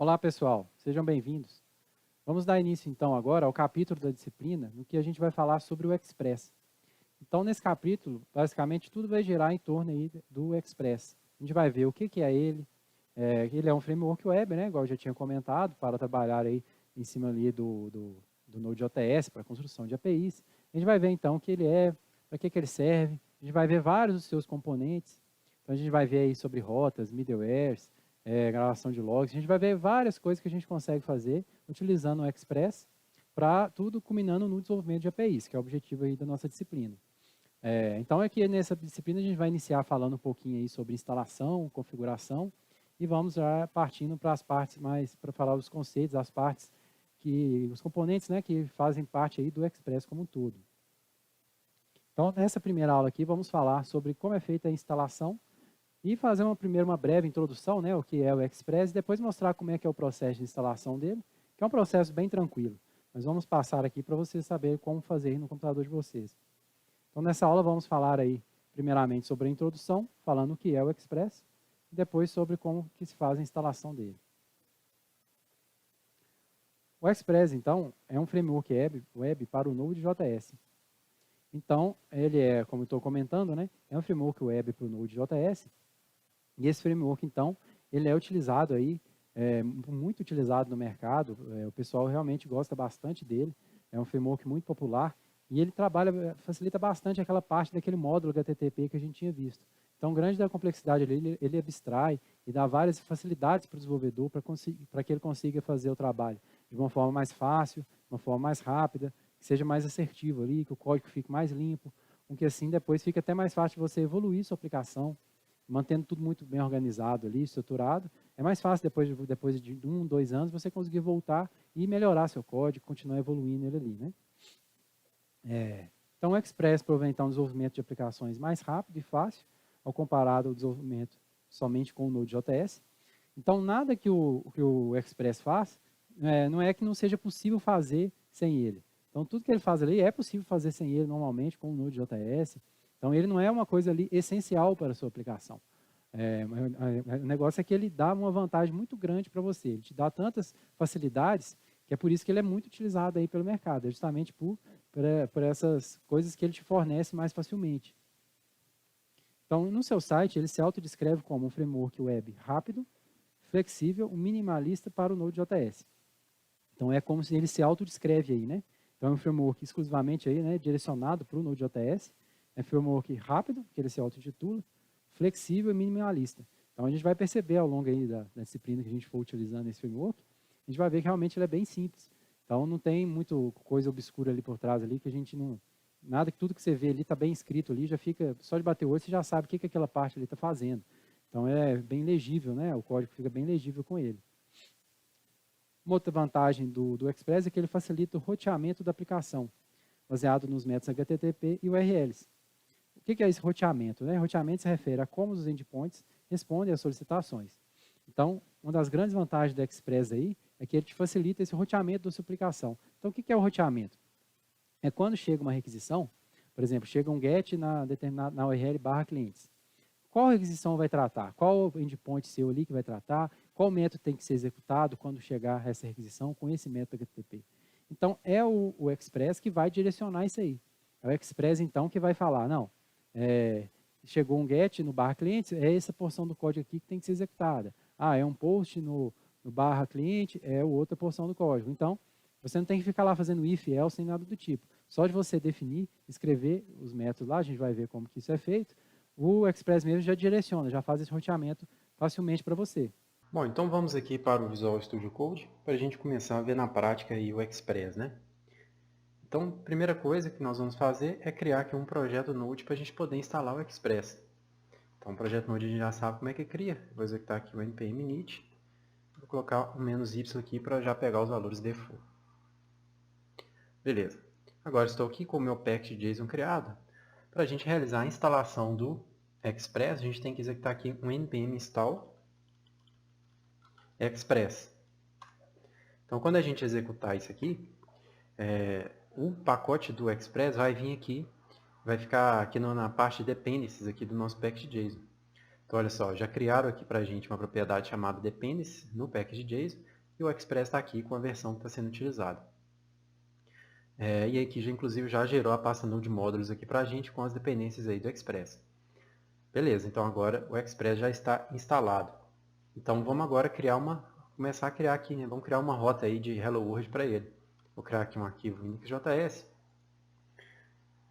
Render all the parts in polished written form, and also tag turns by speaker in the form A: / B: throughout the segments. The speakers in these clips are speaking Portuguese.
A: Olá, pessoal, sejam bem-vindos. Vamos dar início, então, agora ao capítulo da disciplina, no que a gente vai falar sobre o Express. Então, nesse capítulo, basicamente, tudo vai girar em torno aí do Express. A gente vai ver o que é ele. Ele é um framework web, né, igual eu já tinha comentado, para trabalhar aí em cima ali do Node.js, para construção de APIs. A gente vai ver, então, o que ele é, para que ele serve. A gente vai ver vários dos seus componentes. Então, a gente vai ver aí sobre rotas, middlewares, gravação de logs. A gente vai ver várias coisas que a gente consegue fazer utilizando o Express, para tudo culminando no desenvolvimento de APIs, que é o objetivo aí da nossa disciplina. Então, aqui nessa disciplina a gente vai iniciar falando um pouquinho aí sobre instalação, configuração, e vamos já partindo para as partes mais, para falar dos conceitos, as partes os componentes, né, que fazem parte aí do Express como um todo. Então, nessa primeira aula aqui, vamos falar sobre como é feita a instalação e fazer uma breve introdução, né, o que é o Express, e depois mostrar como é que é o processo de instalação dele, que é um processo bem tranquilo. Mas vamos passar aqui para vocês saberem como fazer no computador de vocês. Então, nessa aula, vamos falar aí, primeiramente, sobre a introdução, falando o que é o Express, e depois sobre como que se faz a instalação dele. O Express, então, é um framework web para o Node.js. Então, ele é, como eu estou comentando, né, é um framework web para o Node.js, e esse framework, então, ele é utilizado aí, muito utilizado no mercado, o pessoal realmente gosta bastante dele, é um framework muito popular, e ele facilita bastante aquela parte daquele módulo HTTP que a gente tinha visto. Então, grande da complexidade ali, ele abstrai e dá várias facilidades para o desenvolvedor para que ele consiga fazer o trabalho de uma forma mais fácil, de uma forma mais rápida, que seja mais assertivo ali, que o código fique mais limpo, com que assim depois fique até mais fácil de você evoluir sua aplicação, mantendo tudo muito bem organizado ali, estruturado. É mais fácil depois de 1, 2 anos você conseguir voltar e melhorar seu código, continuar evoluindo ele ali, né? Então, o Express provém então um desenvolvimento de aplicações mais rápido e fácil, ao comparado ao desenvolvimento somente com o Node.js. Então, nada que o Express faz, não é que não seja possível fazer sem ele. Então, tudo que ele faz ali é possível fazer sem ele normalmente com o Node.js. Então, ele não é uma coisa ali essencial para a sua aplicação. O negócio é que ele dá uma vantagem muito grande para você. Ele te dá tantas facilidades que é por isso que ele é muito utilizado aí pelo mercado. É justamente por essas coisas que ele te fornece mais facilmente. Então, no seu site, ele se autodescreve como um framework web rápido, flexível, minimalista para o Node.js. Então, é como se ele se autodescreve aí, né? Então, é um framework exclusivamente aí, né, direcionado para o Node.js. É um framework rápido, que ele se auto-intitula, flexível e minimalista. Então, a gente vai perceber ao longo aí da disciplina que a gente for utilizando esse framework, a gente vai ver que realmente ele é bem simples. Então, não tem muito coisa obscura ali por trás ali, que a gente não... Nada que tudo que você vê ali está bem escrito ali, já fica, só de bater o olho, você já sabe o que aquela parte ali está fazendo. Então, é bem legível, né? O código fica bem legível com ele. Uma outra vantagem do Express é que ele facilita o roteamento da aplicação, baseado nos métodos HTTP e URLs. O que é esse roteamento? Roteamento se refere a como os endpoints respondem às solicitações. Então, uma das grandes vantagens do Express aí é que ele te facilita esse roteamento da sua aplicação. Então, o que é o roteamento? É quando chega uma requisição, por exemplo, chega um GET na URL/clientes. Qual requisição vai tratar? Qual endpoint seu ali que vai tratar? Qual método tem que ser executado quando chegar essa requisição com esse método HTTP? Então, é o Express que vai direcionar isso aí. É o Express, então, que vai falar, não, chegou um GET no /cliente, é essa porção do código aqui que tem que ser executada. Ah, é um post no /cliente, é outra porção do código. Então, você não tem que ficar lá fazendo if, else, nem nada do tipo. Só de você definir, escrever os métodos lá, a gente vai ver como que isso é feito, o Express mesmo já direciona, já faz esse roteamento facilmente para você.
B: Bom, então vamos aqui para o Visual Studio Code para a gente começar a ver na prática aí o Express, né? Então, a primeira coisa que nós vamos fazer é criar aqui um projeto Node para a gente poder instalar o Express. Então, o projeto Node a gente já sabe como é que cria. Vou executar aqui o npm init. Vou colocar o "-y" aqui para já pegar os valores default. Beleza. Agora estou aqui com o meu package.json criado. Para a gente realizar a instalação do Express, a gente tem que executar aqui um npm install express. Então, quando a gente executar isso aqui, o pacote do Express vai vir aqui, vai ficar aqui na parte de dependencies aqui do nosso package.json. Então, olha só, já criaram aqui para a gente uma propriedade chamada dependency no package.json e o Express está aqui com a versão que está sendo utilizada. E aqui, inclusive, já gerou a pasta Node Modules aqui para a gente com as dependências aí do Express. Beleza, então agora o Express já está instalado. Então, vamos agora começar a criar aqui, né? Vamos criar uma rota aí de Hello World para ele. Vou criar aqui um arquivo index.js.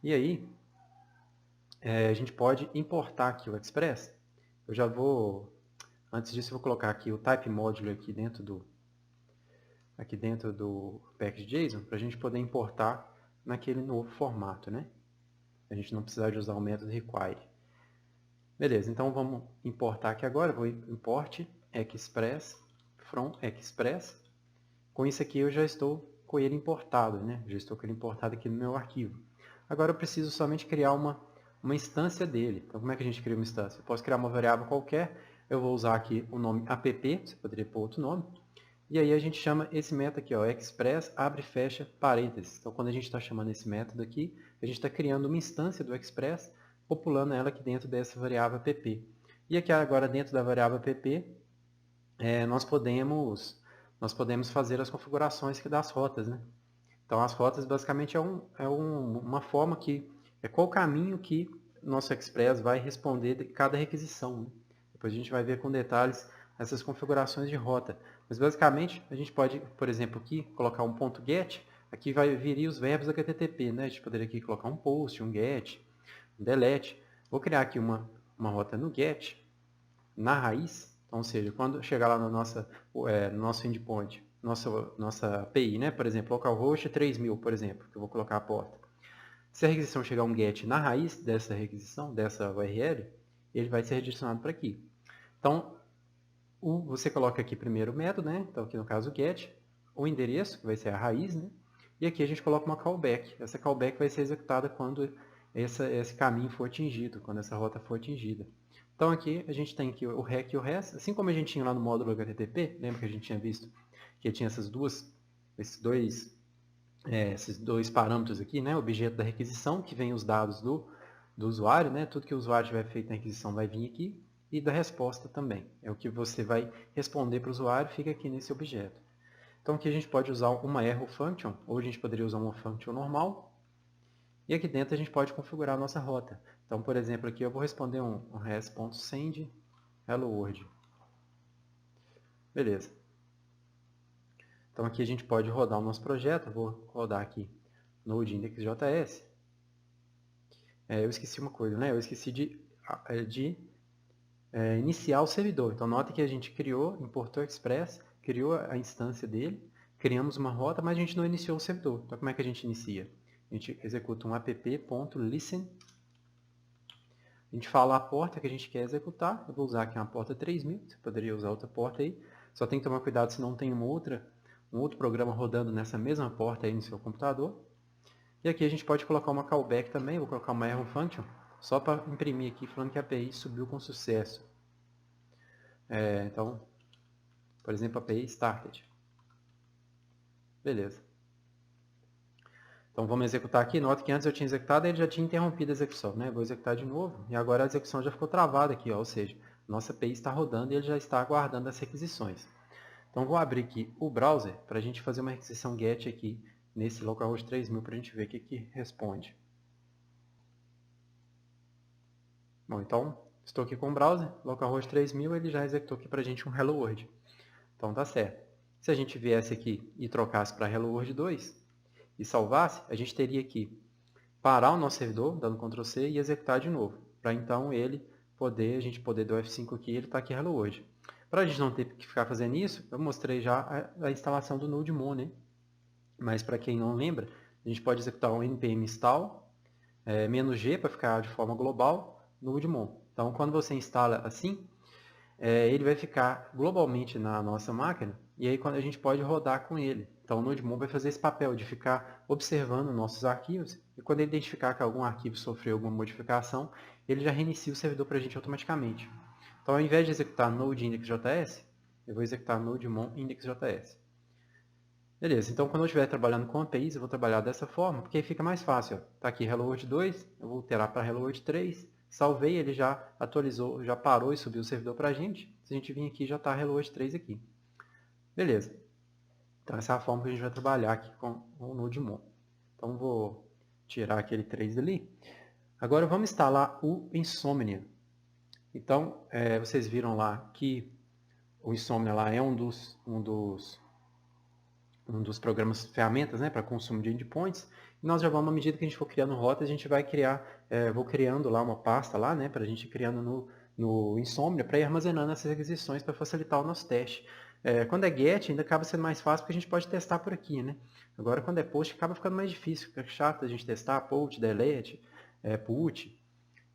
B: E aí, a gente pode importar aqui o Express. Eu já vou, antes disso, eu vou colocar aqui o type módulo aqui dentro do package.json para a gente poder importar naquele novo formato, né? A gente não precisar de usar o método require. Beleza, então vamos importar aqui agora. Vou import express from express. Com isso aqui eu já estou com ele importado, né? Já estou com ele importado aqui no meu arquivo. Agora eu preciso somente criar uma instância dele. Então como é que a gente cria uma instância? Eu posso criar uma variável qualquer. Eu vou usar aqui o nome app, você poderia pôr outro nome. E aí a gente chama esse método aqui, ó, express, abre e fecha parênteses. Então quando a gente está chamando esse método aqui, a gente está criando uma instância do express, populando ela aqui dentro dessa variável app. E aqui agora dentro da variável app, nós podemos fazer as configurações aqui das rotas, né? Então as rotas basicamente uma forma que qual o caminho que nosso Express vai responder de cada requisição, né? Depois a gente vai ver com detalhes essas configurações de rota. Mas basicamente a gente pode, por exemplo, aqui colocar um ponto .get, aqui vai vir os verbos HTTP, né? A gente poderia aqui colocar um post, um get, um delete. Vou criar aqui uma rota no get, na raiz, então, ou seja, quando chegar lá no nosso endpoint, nossa API, né? Por exemplo, localhost 3000, por exemplo, que eu vou colocar a porta. Se a requisição chegar um get na raiz dessa requisição, dessa URL, ele vai ser redirecionado para aqui. Então, você coloca aqui primeiro o método, né? Então, aqui no caso o get, o endereço, que vai ser a raiz, né? E aqui a gente coloca uma callback. Essa callback vai ser executada quando esse caminho for atingido, quando essa rota for atingida. Então aqui a gente tem aqui o REC e o REST, assim como a gente tinha lá no módulo HTTP, lembra que a gente tinha visto que tinha esses dois parâmetros aqui, né? O objeto da requisição, que vem os dados do usuário, né? Tudo que o usuário tiver feito na requisição vai vir aqui, e da resposta também. É o que você vai responder para o usuário, fica aqui nesse objeto. Então aqui a gente pode usar uma erro function, ou a gente poderia usar uma function normal, e aqui dentro a gente pode configurar a nossa rota. Então, por exemplo, aqui eu vou responder um res.send hello world. Beleza. Então aqui a gente pode rodar o nosso projeto. Eu vou rodar aqui Node index.js. Eu esqueci uma coisa, né? Eu esqueci de iniciar o servidor. Então nota que a gente importou o Express, criou a instância dele, criamos uma rota, mas a gente não iniciou o servidor. Então como é que a gente inicia? A gente executa um app.listen. A gente fala a porta que a gente quer executar. Eu vou usar aqui uma porta 3000. Você poderia usar outra porta aí. Só tem que tomar cuidado se não tem um outro programa rodando nessa mesma porta aí no seu computador. E aqui a gente pode colocar uma callback também. Vou colocar uma error function. Só para imprimir aqui falando que a API subiu com sucesso. Então, por exemplo, API started. Beleza. Então vamos executar aqui. Nota que antes eu tinha executado e ele já tinha interrompido a execução, né? Vou executar de novo e agora a execução já ficou travada aqui, ó, ou seja, nossa API está rodando e ele já está aguardando as requisições. Então vou abrir aqui o browser para a gente fazer uma requisição GET aqui nesse localhost 3000 para a gente ver o que responde. Bom, então estou aqui com o browser, localhost 3000, ele já executou aqui para a gente um Hello World. Então tá certo. Se a gente viesse aqui e trocasse para Hello World 2, e salvasse, a gente teria que parar o nosso servidor, dando Ctrl C e executar de novo. Para então a gente poder dar o F5 aqui e ele está aqui Hello World. Para a gente não ter que ficar fazendo isso, eu mostrei já a instalação do NodeMon, né? Mas para quem não lembra, a gente pode executar um npm install -g para ficar de forma global NodeMon. Então quando você instala assim, ele vai ficar globalmente na nossa máquina e aí quando a gente pode rodar com ele. Então o NodeMon vai fazer esse papel de ficar observando nossos arquivos e quando ele identificar que algum arquivo sofreu alguma modificação, ele já reinicia o servidor para a gente automaticamente. Então ao invés de executar node index.js, eu vou executar NodeMon index.js. Beleza, então quando eu estiver trabalhando com APIs, eu vou trabalhar dessa forma, porque aí fica mais fácil. Está aqui Hello World 2, eu vou alterar para Hello World 3, Salvei, ele já atualizou, já parou e subiu o servidor para a gente. Se a gente vir aqui, já está HelloWorld 3 aqui. Beleza. Então essa é a forma que a gente vai trabalhar aqui com o NodeMon. Então vou tirar aquele 3 dali. Agora vamos instalar o Insomnia. Então, vocês viram lá que o Insomnia lá é um dos programas, ferramentas, né, para consumo de endpoints. E nós já vamos, à medida que a gente for criando rotas, a gente vai criar, vou criando lá uma pasta lá, né, para a gente ir criando no Insomnia, para ir armazenando essas requisições para facilitar o nosso teste. Quando é get, ainda acaba sendo mais fácil, porque a gente pode testar por aqui, né? Agora, quando é post, acaba ficando mais difícil, fica chato a gente testar, post, delete, put.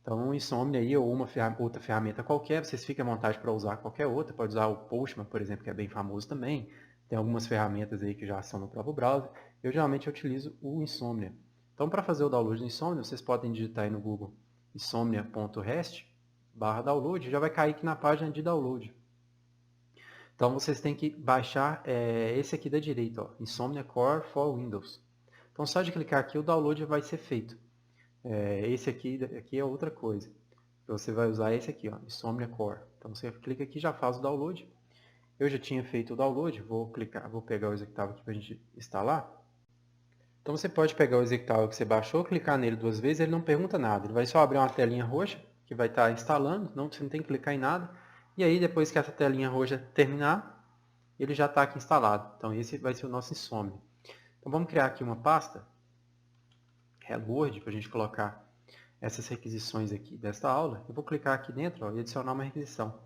B: Então, o Insomnia aí, ou uma outra ferramenta qualquer, vocês fiquem à vontade para usar qualquer outra. Pode usar o Postman, por exemplo, que é bem famoso também. Tem algumas ferramentas aí que já são no próprio browser. Eu geralmente utilizo o Insomnia. Então, para fazer o download do Insomnia, vocês podem digitar aí no Google insomnia.rest/download, já vai cair aqui na página de download. Então, vocês têm que baixar esse aqui da direita, ó, Insomnia Core for Windows. Então, só de clicar aqui, o download vai ser feito. Esse aqui é outra coisa. Você vai usar esse aqui, ó, Insomnia Core. Então você clica aqui e já faz o download. Eu já tinha feito o download, vou pegar o executável aqui para a gente instalar. Então você pode pegar o executável que você baixou, clicar nele 2 vezes, ele não pergunta nada. Ele vai só abrir uma telinha roxa, que vai estar instalando, você não tem que clicar em nada. E aí depois que essa telinha roxa terminar, ele já está aqui instalado. Então esse vai ser o nosso Insomnia. Então vamos criar aqui uma pasta. HelloWorld, para a gente colocar essas requisições aqui desta aula. Eu vou clicar aqui dentro, ó, e adicionar uma requisição.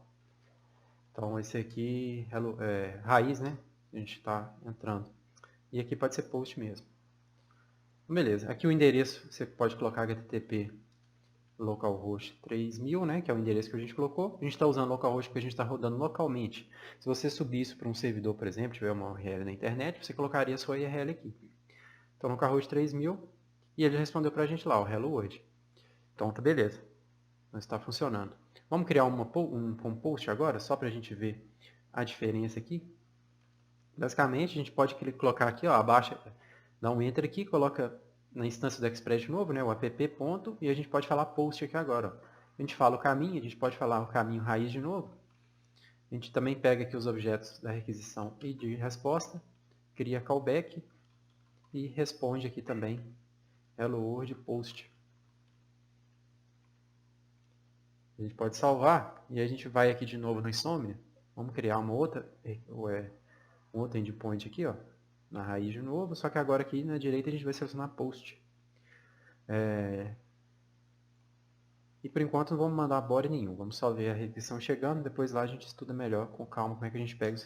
B: Então esse aqui é raiz, né? A gente está entrando. E aqui pode ser post mesmo. Beleza, aqui o endereço você pode colocar http localhost 3000, né? Que é o endereço que a gente colocou. A gente está usando localhost porque a gente está rodando localmente. Se você subir isso para um servidor, por exemplo, tiver uma URL na internet, você colocaria a sua URL aqui. Então localhost 3000. E ele respondeu para a gente lá, o Hello World. Então tá beleza. Está funcionando. Vamos criar um post agora, só para a gente ver a diferença aqui. Basicamente, a gente pode colocar aqui, ó, abaixa, dá um enter aqui, coloca na instância do Express de novo, né, o app ponto, e a gente pode falar post aqui agora. Ó. A gente fala o caminho, a gente pode falar o caminho raiz de novo. A gente também pega aqui os objetos da requisição e de resposta, cria callback e responde aqui também Hello World Post. A gente pode salvar e a gente vai aqui de novo no Insomnia. Vamos criar um outro endpoint aqui, ó, na raiz de novo, só que agora aqui na direita a gente vai selecionar Post. E por enquanto não vamos mandar body nenhum, vamos só ver a requisição chegando, depois lá a gente estuda melhor, com calma, como é que a gente pega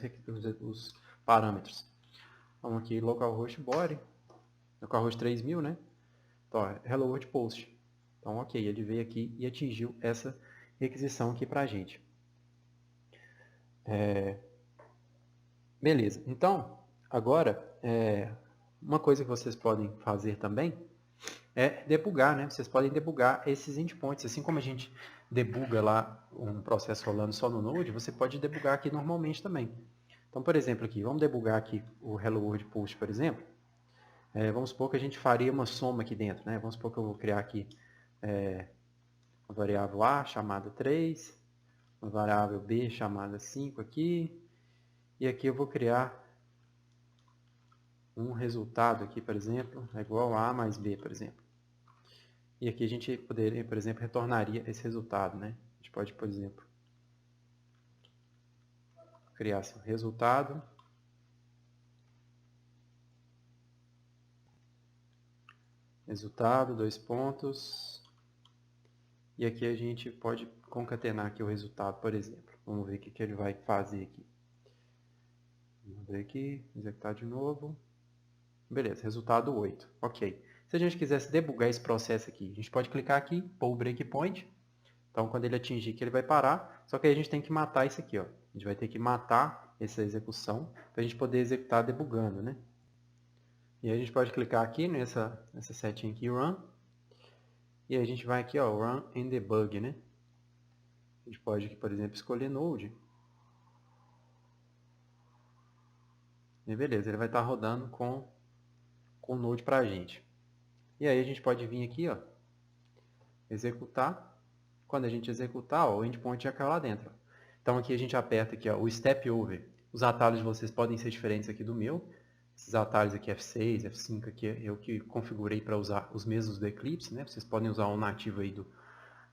B: os parâmetros. Vamos aqui, localhost body, localhost 3000, né? Então, hello world post. Então, ok, ele veio aqui e atingiu essa requisição aqui para a gente. Beleza, então, agora, uma coisa que vocês podem fazer também é debugar, né? Vocês podem debugar esses endpoints. Assim como a gente debuga lá um processo rolando só no Node, você pode debugar aqui normalmente também. Então, por exemplo, aqui, vamos debugar aqui o Hello World Post, por exemplo. Vamos supor que a gente faria uma soma aqui dentro, né? Vamos supor que eu vou criar aqui uma variável A chamada 3, uma variável B chamada 5 aqui, e aqui eu vou criar um resultado aqui, por exemplo, é igual a A mais B, por exemplo. E aqui a gente poderia, por exemplo, retornaria esse resultado, né? A gente pode, por exemplo, criar assim, resultado dois pontos, e aqui a gente pode concatenar aqui o resultado, por exemplo. Vamos ver o que ele vai fazer aqui. Vamos ver aqui, executar de novo. Beleza, resultado 8. Ok. Se a gente quisesse debugar esse processo aqui, a gente pode clicar aqui, pôr o breakpoint. Então, quando ele atingir aqui, ele vai parar. Só que aí a gente tem que matar isso aqui, ó. A gente vai ter que matar essa execução para a gente poder executar debugando, né? E aí a gente pode clicar aqui nessa setinha aqui, Run. E aí a gente vai aqui, ó, Run and Debug, né? A gente pode aqui, por exemplo, escolher Node. E beleza, ele vai estar rodando com o Node para a gente. E aí a gente pode vir aqui, ó, executar. quando a gente executar, ó, o endpoint já caiu lá dentro. Ó. Então aqui a gente aperta aqui, ó, o Step Over. Os atalhos de vocês podem ser diferentes aqui do meu. Esses atalhos aqui, F6, F5, aqui eu que configurei para usar os mesmos do Eclipse, né? Vocês podem usar o nativo aí,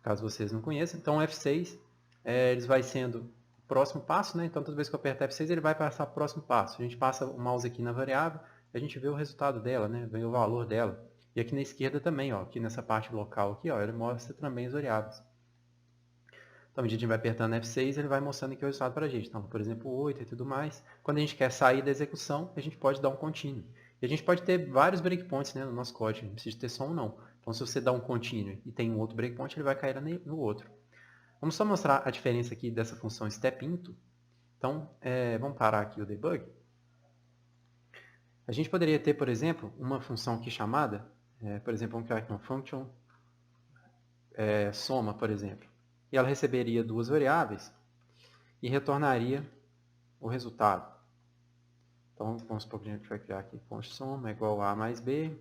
B: caso vocês não conheçam. Então, o F6, eles vai sendo o próximo passo, né? Então, toda vez que eu apertar F6, ele vai passar para o próximo passo. A gente passa o mouse aqui na variável, a gente vê o resultado dela, né? Vê o valor dela. E aqui na esquerda também, ó, aqui nessa parte local aqui, ó, ele mostra também as variáveis. Então, à medida que a gente vai apertando F6, ele vai mostrando aqui o resultado para a gente. Então, por exemplo, 8 e tudo mais. Quando a gente quer sair da execução, a gente pode dar um continue. E a gente pode ter vários breakpoints, né, no nosso código. Não precisa ter só um, não. Então, se você dá um continue e tem um outro breakpoint, ele vai cair no outro. Vamos só mostrar a diferença aqui dessa função step_into. Então, vamos parar aqui o debug. A gente poderia ter, por exemplo, uma função aqui chamada, por exemplo, vamos criar aqui uma function soma, por exemplo. E ela receberia duas variáveis e retornaria o resultado. Então, vamos supor que a gente vai criar aqui fonte soma é igual a mais b,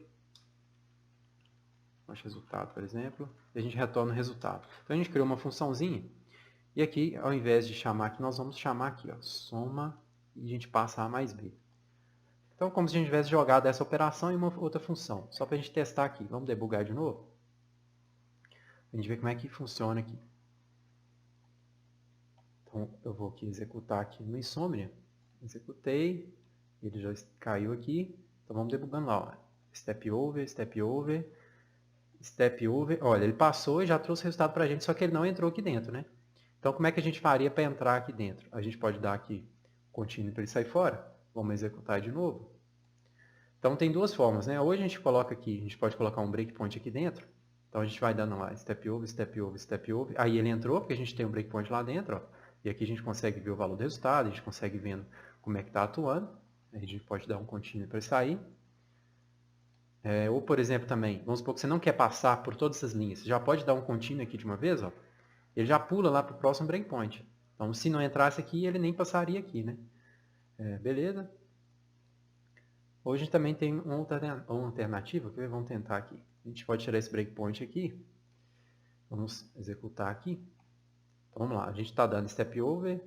B: fonte resultado, por exemplo, e a gente retorna o resultado. Então, a gente criou uma funçãozinha, e aqui, ao invés de chamar aqui, nós vamos chamar aqui, ó, soma, e a gente passa a mais b. Então, como se a gente tivesse jogado essa operação em uma outra função. Só para a gente testar aqui. Vamos debugar de novo? A gente ver como é que funciona aqui. Então, eu vou aqui executar aqui no Insomnia. Executei. Ele já caiu aqui. Então, vamos debugando lá. Ó. Step over, step over, step over. Olha, ele passou e já trouxe o resultado para a gente, só que ele não entrou aqui dentro, né? Então, como é que a gente faria para entrar aqui dentro? A gente pode dar aqui continue para ele sair fora. Vamos executar de novo. Então, tem duas formas, né? Ou a gente coloca aqui, a gente pode colocar um breakpoint aqui dentro. Então, a gente vai dando lá step over, step over, step over. Aí ele entrou, porque a gente tem um breakpoint lá dentro, ó. E aqui a gente consegue ver o valor do resultado, a gente consegue vendo como é que está atuando. Aí a gente pode dar um continue para sair. Ou, por exemplo, também, vamos supor que você não quer passar por todas essas linhas. Você já pode dar um continue aqui de uma vez, ó. Ele já pula lá para o próximo breakpoint. Então, se não entrasse aqui, ele nem passaria aqui, né? Beleza. Hoje também tem uma alternativa, que vamos tentar aqui. A gente pode tirar esse breakpoint aqui. Vamos executar aqui. Então, vamos lá, a gente está dando step over.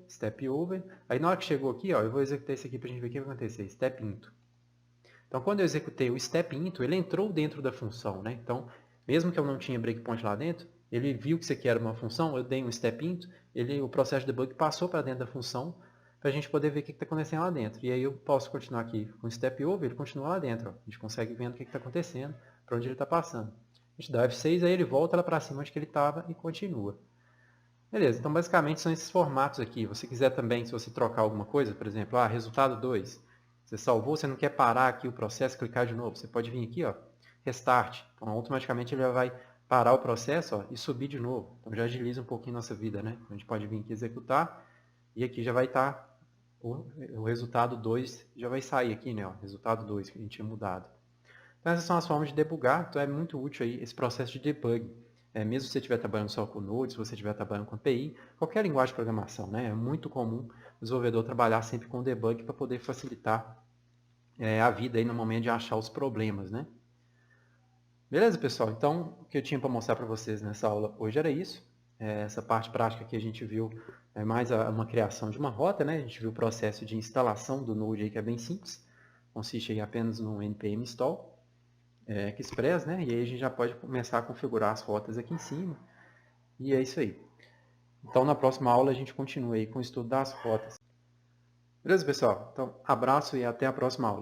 B: Aí na hora que chegou aqui, ó, eu vou executar esse aqui para a gente ver o que vai acontecer. Step into. Então, quando eu executei o step into, ele entrou dentro da função, né? Então, mesmo que eu não tinha breakpoint lá dentro, ele viu que isso aqui era uma função, eu dei um step into, o processo de debug passou para dentro da função, para a gente poder ver o que está acontecendo lá dentro. E aí eu posso continuar aqui com o step over, ele continua lá dentro. Ó. A gente consegue vendo o que está acontecendo, para onde ele está passando. A gente dá F6, aí ele volta lá para cima onde que ele estava e continua. Beleza, então basicamente são esses formatos aqui. Se você quiser também, se você trocar alguma coisa, por exemplo, resultado 2. Você salvou, você não quer parar aqui o processo, clicar de novo. Você pode vir aqui, ó, restart. Então automaticamente ele já vai parar o processo, ó, e subir de novo. Então já agiliza um pouquinho a nossa vida, né? A gente pode vir aqui executar e aqui já vai estar o resultado 2, já vai sair aqui, né? Ó, resultado 2 que a gente tinha mudado. Então essas são as formas de debugar, então é muito útil aí esse processo de debug. Mesmo se você estiver trabalhando só com Node, se você estiver trabalhando com API, qualquer linguagem de programação, né? É muito comum o desenvolvedor trabalhar sempre com debug para poder facilitar a vida aí no momento de achar os problemas, né? Beleza, pessoal? Então, o que eu tinha para mostrar para vocês nessa aula hoje era isso. Essa parte prática que a gente viu é mais uma criação de uma rota, né? A gente viu o processo de instalação do Node aí, que é bem simples. Consiste aí apenas no npm install Express, né? E aí a gente já pode começar a configurar as rotas aqui em cima. E é isso aí. Então, na próxima aula a gente continua aí com o estudo das rotas. Beleza, pessoal? Então, abraço e até a próxima aula.